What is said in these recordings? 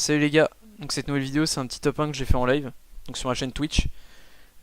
Salut les gars, donc cette nouvelle vidéo c'est un petit top 1 que j'ai fait en live, donc sur ma chaîne Twitch,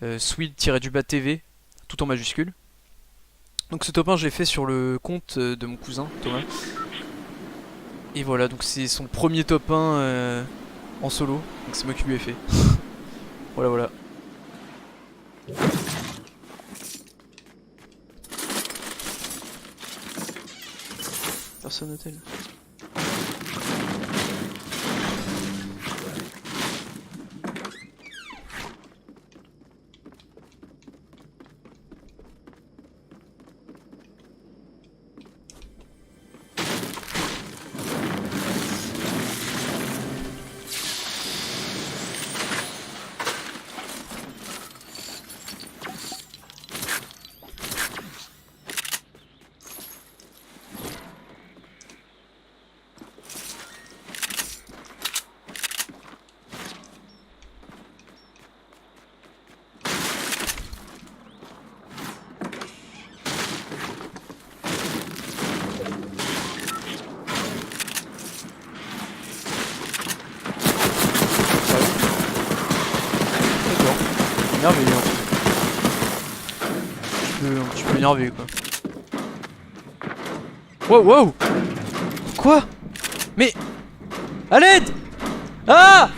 Sweet-du-bas TV, tout en majuscule. Donc ce top 1 je l'ai fait sur le compte de mon cousin Thomas. Et voilà, donc c'est son premier top 1 en solo, donc c'est moi qui lui ai fait. Voilà voilà. Personne hôtel. D'accord. Énervé un petit peu énervé quoi. Wow wow. Quoi? Mais à l'aide! Ah!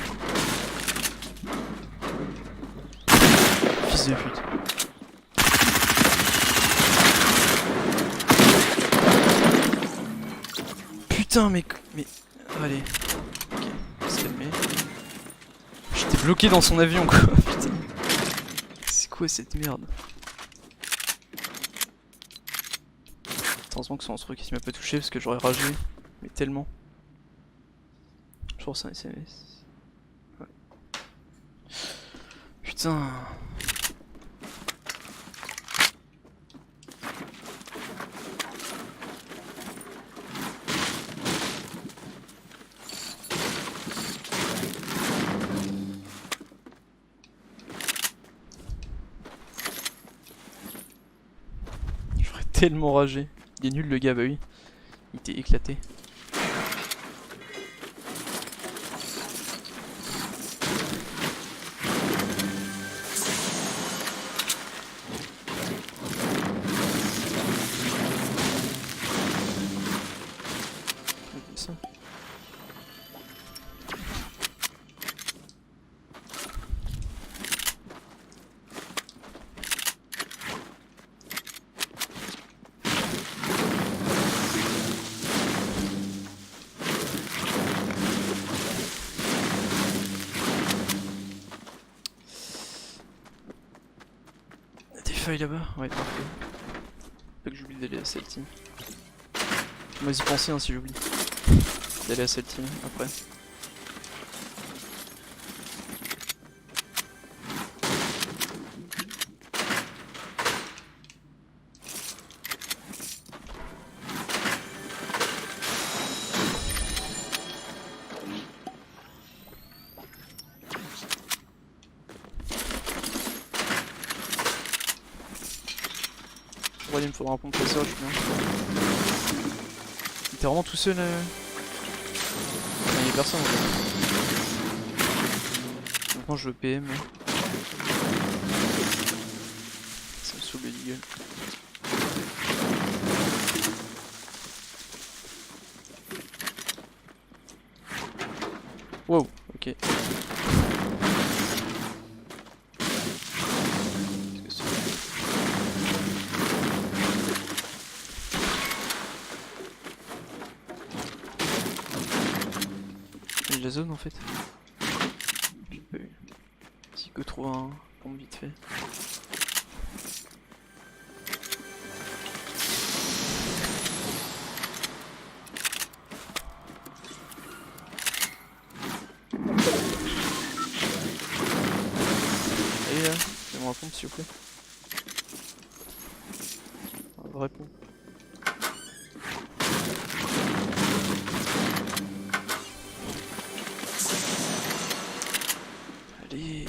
Fils de pute. Putain mais allez. Ok, on va se calmer. J'étais bloqué dans son avion quoi. Putain. C'est quoi cette merde? Heureusement que c'est un truc qui m'a pas touché parce que j'aurais ragé. Mais tellement. Je pense un SMS. Ouais. Putain. J'aurais tellement ragé. Il est nul le gars, bah oui. Il était éclaté. Ça. Il y a des feuilles là-bas? Ouais, parfait. Faut que j'oublie d'aller à celle team. Moi y penser hein, si j'oublie. D'aller à celle team après. Ouais, il me faudra un pompe ça, je suis bien. T'es vraiment tout seul il y a personne en fait. Maintenant je veux PM. Ça me saoule les gueules. Wow, ok. J'ai la zone en fait. J'ai pas eu. Si que trouve un pompe vite fait. Allez là, fais-moi un pompe s'il vous plaît. Un vrai pompe. Allez.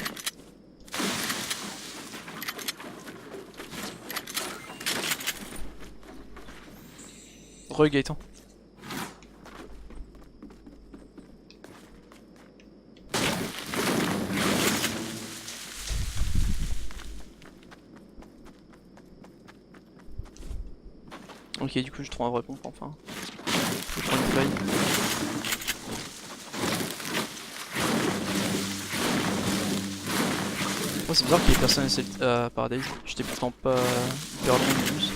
Re Gaëtan. Ok, du coup je trouve un vrai pompe enfin. Je prends une feuille. Oh, c'est bizarre qu'il y ait personne à Paradise. J'étais pourtant pas hyper loin de plus.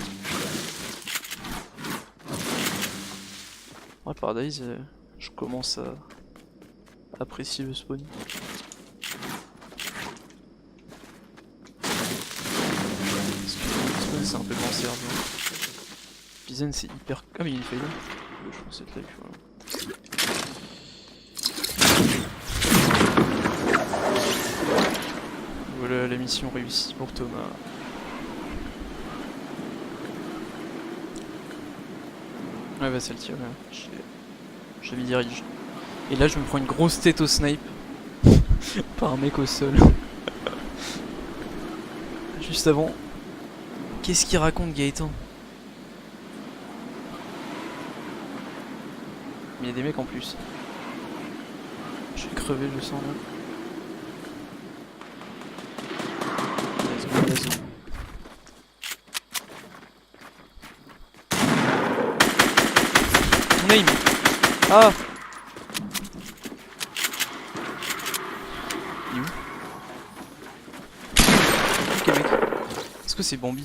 Ouais, Paradise, je commence à apprécier le spawn. C'est un peu cancer. Pizen c'est hyper. Ah mais il y a une feuille là. Je pensais être là, voilà. Voilà la mission réussie pour Thomas. Ouais bah c'est le tir là. Je m'y dirige. Et là je me prends une grosse tête au snipe. Par un mec au sol. Juste avant. Qu'est-ce qu'il raconte Gaëtan? Mais il y a des mecs en plus. Je vais crever, je sens là. Let's go, let's go. Mon aim. Ah. Il est où? Ok mec. Est-ce que c'est Bambi?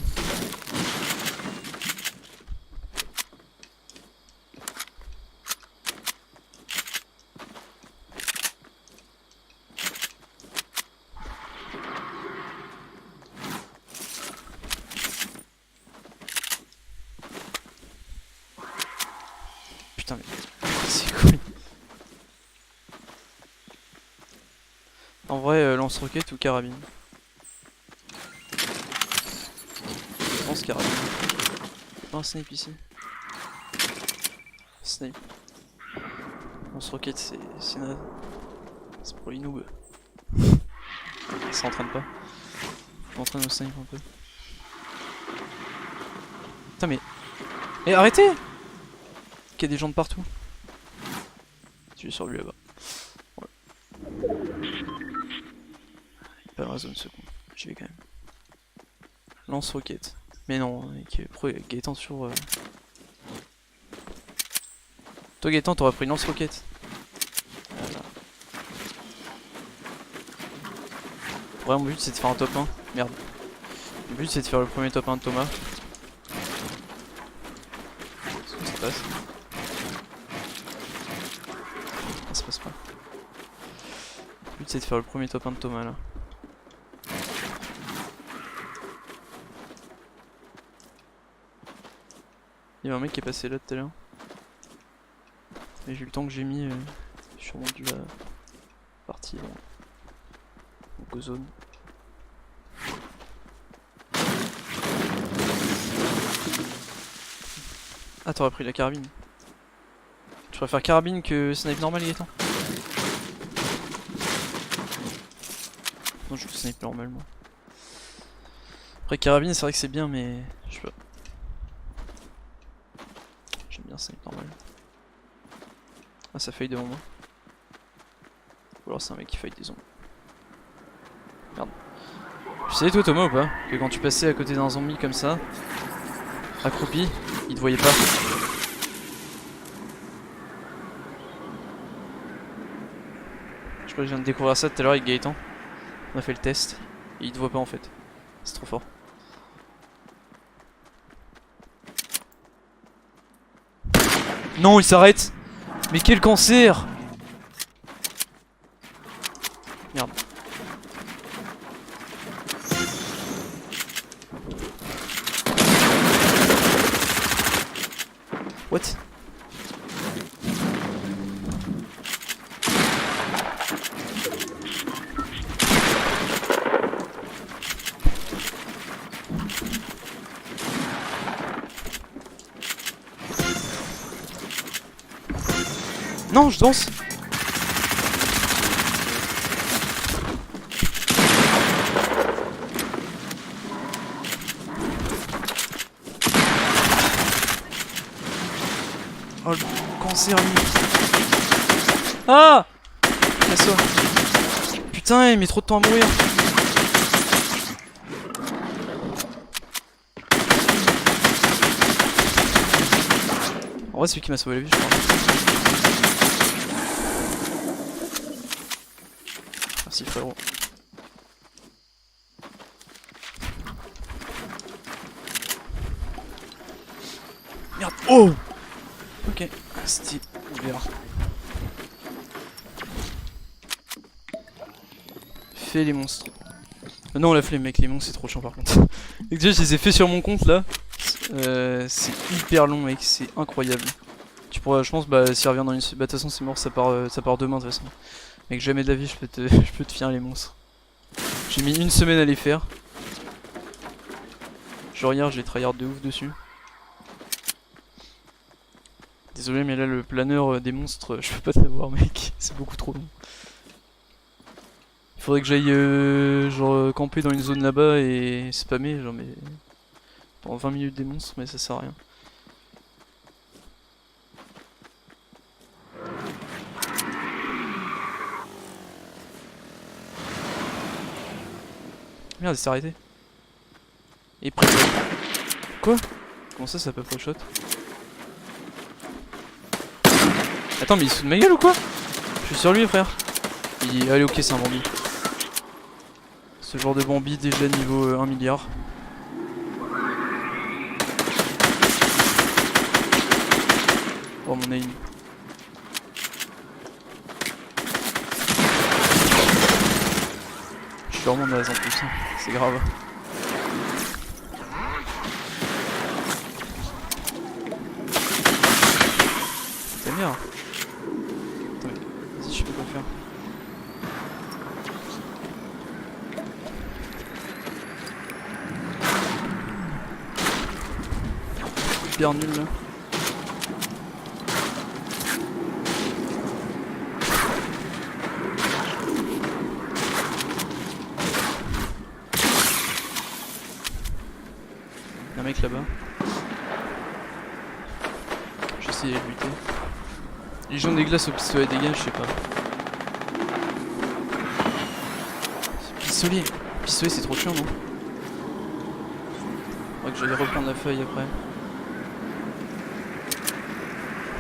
Putain mais c'est quoi? En vrai lance-roquette ou carabine? Je pense carabine. Pas un snipe ici. Snipe. Lance-roquette c'est naze. C'est pour les noobs. Ça s'entraîne pas. Je m'entraîne au snipe un peu. Putain mais... Eh arrêtez! Il y a des gens de partout. Tu es sur lui là-bas. Ouais. Il pas dans la zone seconde. J'y vais quand même. Lance-roquette. Mais non, pourquoi Gaëtan sur... Toi Gaëtan t'aurais pris une lance-roquette. Voilà. Ouais, mon but c'est de faire un top 1. Merde. Mon but c'est de faire le premier top 1 de Thomas. Qu'est-ce que ça passe? Ah, ça passe pas. Le but c'est de faire le premier top 1 de Thomas là. Il y a un mec qui est passé là tout à l'heure. Et vu le temps que j'ai mis, j'ai sûrement dû la partie en go zone. Ah t'aurais pris la carabine. Je préfère carabine que snipe normal Gaëtan. Non je joue snipe normal moi. Après carabine c'est vrai que c'est bien mais je sais pas. J'aime bien snipe normal. Ah ça faille devant moi. Ou alors c'est un mec qui faille des zombies. Merde. Tu savais toi Thomas ou pas que quand tu passais à côté d'un zombie comme ça, accroupi, il te voyait pas. Je crois que je viens de découvrir ça tout à l'heure avec Gaëtan. On a fait le test. Et il te voit pas en fait. C'est trop fort. Non il s'arrête. Mais quel cancer! Merde. What? Non, je danse. Oh le cancer lui. Ah! Casse-toi. Putain, il met trop de temps à mourir. c'est lui qui m'a sauvé la vie, je crois. Merci frérot. Merde. Oh. Ok. C'était ouvert. Fais les monstres. Non, on l'a fait, mec, les monstres c'est trop chiant par contre. Et déjà, je les ai fait sur mon compte là. C'est hyper long, mec, c'est incroyable. Tu pourras, je pense, bah, s'il revient dans une. Bah, de toute façon, c'est mort, ça part demain de toute façon. Mec, jamais de la vie, je peux te finir les monstres. J'ai mis une semaine à les faire. Genre, hier, j'ai tryhard de ouf dessus. Désolé, mais là, le planeur des monstres, je peux pas te l'avoir, mec, c'est beaucoup trop long. Il faudrait que j'aille genre camper dans une zone là-bas et spammer genre mais pendant 20 minutes des monstres, mais ça sert à rien. Merde, il s'est arrêté. Et prêt. Quoi? Comment ça peut pas shot? Attends, mais il se fout de ma gueule ou quoi? Je suis sur lui, frère. Allez, ok, c'est un Bambi. Ce genre de Bambi déjà niveau 1 milliard. Oh mon aim. Je suis vraiment naze en plus, hein. C'est grave. C'est merde. Attends, mais vas-y, je sais pas quoi faire. Hyper nul là. Y'a un mec là-bas. J'essaie de lutter. Les gens des glaces au pistolet dégage, je sais pas. Pistolet. Pistolet c'est trop chiant non? Faudrait que j'aille reprendre la feuille après.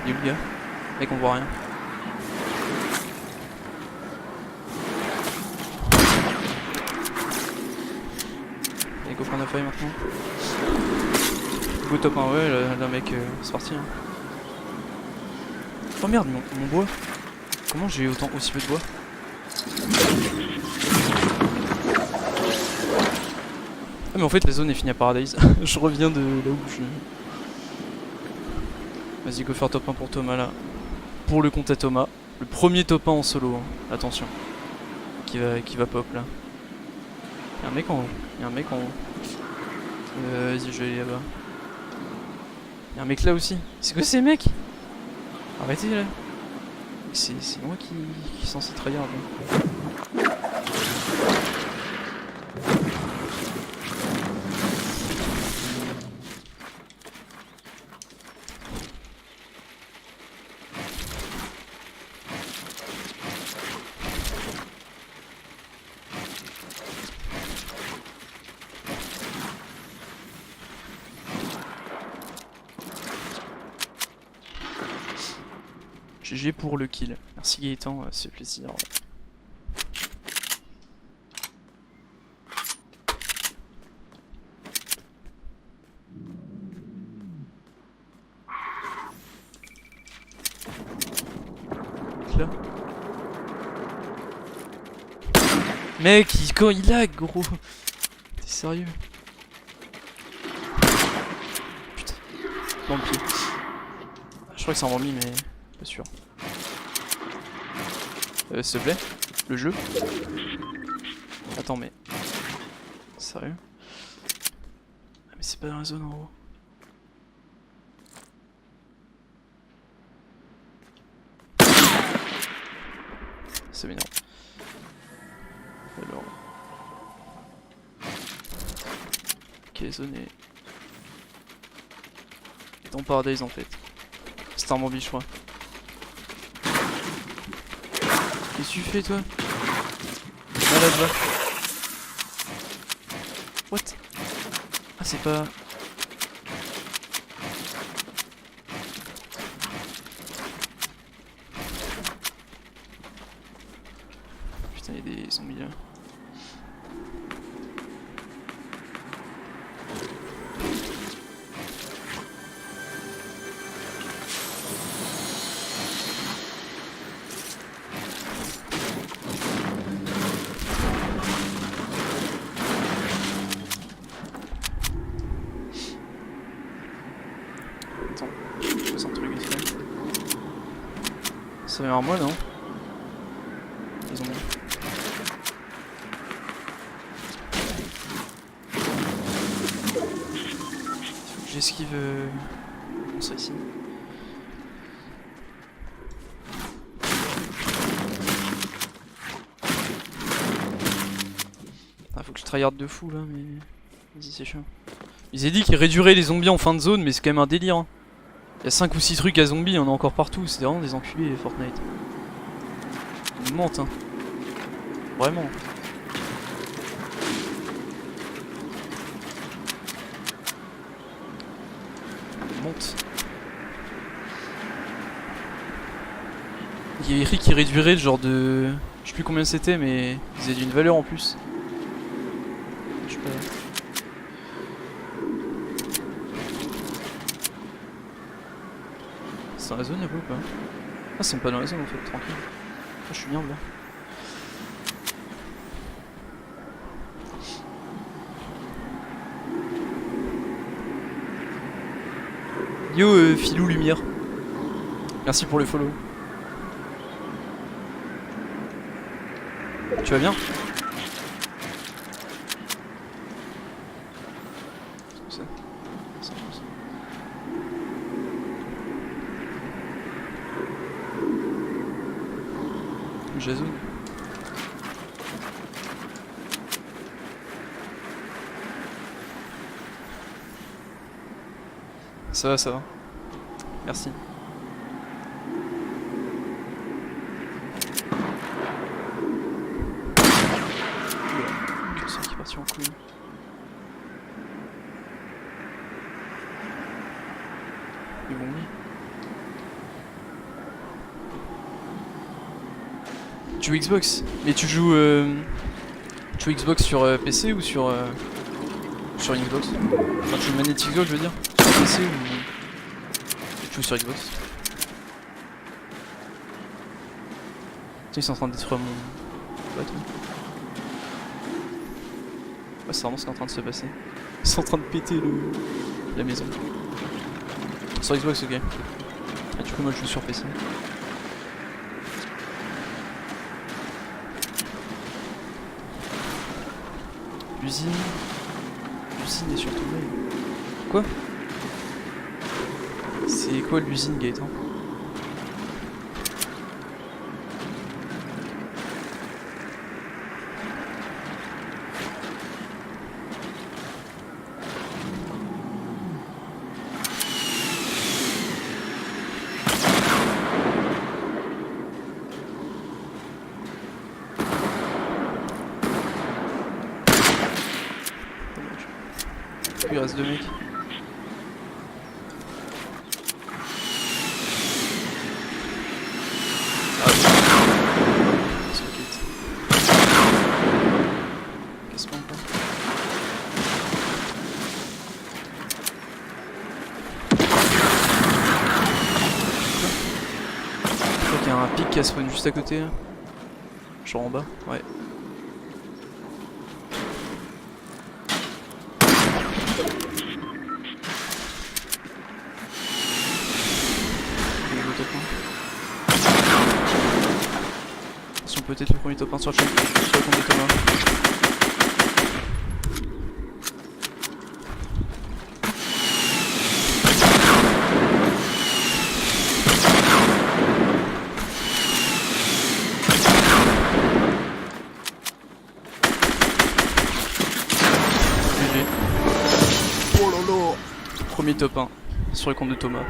Il est où le gars? Mec, on voit rien. Allez, go prendre la feuille maintenant. Go top 1, ouais, là mec, c'est parti. Hein. Oh merde, mon bois. Comment j'ai aussi peu de bois? Ah mais en fait la zone est finie à Paradise. Je reviens de là où je... Vas-y, go faire top 1 pour Thomas là. Pour le compte à Thomas. Le premier top 1 en solo, hein. Attention. Qui va pop là. Y'a un mec en haut. Vas-y, je vais aller là-bas. Y'a un mec là aussi. C'est quoi ces mecs? Arrêtez là. C'est moi qui est censé trahir là. GG pour le kill. Merci Gaëtan, c'est plaisir. Là. Mec, quand il lag gros. T'es sérieux? Putain. Dans le pied. Je crois que c'est un Bambi mais pas sûr. S'il te plaît, le jeu. Attends mais... Sérieux? Ah mais c'est pas dans la zone en haut. Ça m'énerve. Alors... Ok, zone est... dans Paradise en fait. C'est un Bambi je crois. Qu'est-ce que tu fais toi? Malade va. What? Ah c'est pas... Putain, il y a des zombies là. Attends, je fasse un truc vite fait. Ça vient à moi non? Ils ont mis. Faut que j'esquive ça ici. Ah, faut que je tryhard de fou là, mais vas-y, c'est chiant. Ils avaient dit qu'ils réduiraient les zombies en fin de zone, mais c'est quand même un délire. Hein. Il y a 5 ou 6 trucs à zombies, il y en a encore partout, c'est vraiment des enculés Fortnite. Ils nous mentent, hein. Vraiment. Ils mentent. Il y a écrit qu'ils réduiraient le genre de... Je sais plus combien c'était, mais ils avaient une valeur en plus. Je sais pas... C'est dans la zone, y'a pas ou pas? Ah, c'est même pas dans la zone en fait, tranquille. Ah, je suis bien là. Yo, Filou Lumière. Merci pour le follow. Tu vas bien? Jason. Ça va, ça va. Merci. C'est qui est parti en couille. Ils vont mis. Tu joues Xbox? Mais tu joues Xbox sur PC ou sur une Xbox? Enfin, tu joues manette Xbox, je veux dire. Sur PC ou tu joues sur Xbox? Tiens, ils sont en train de détruire mon bateau. Ouais, c'est vraiment ce qui est en train de se passer. Ils sont en train de péter la maison. Sur Xbox, ok. Ah, du coup, moi je joue sur PC. L'usine est surtout là. Quoi? C'est quoi l'usine, Gaëtan? Il reste 2 mecs. Ah, c'est ok. Qu'est-ce qu'on peut? Je crois qu'il y a un pic qui a spawn juste à côté là. Genre en bas, ouais. Peut-être le premier top 1 sur le compte de Thomas. GG. Oh lolo. Premier top 1 sur le compte de Thomas.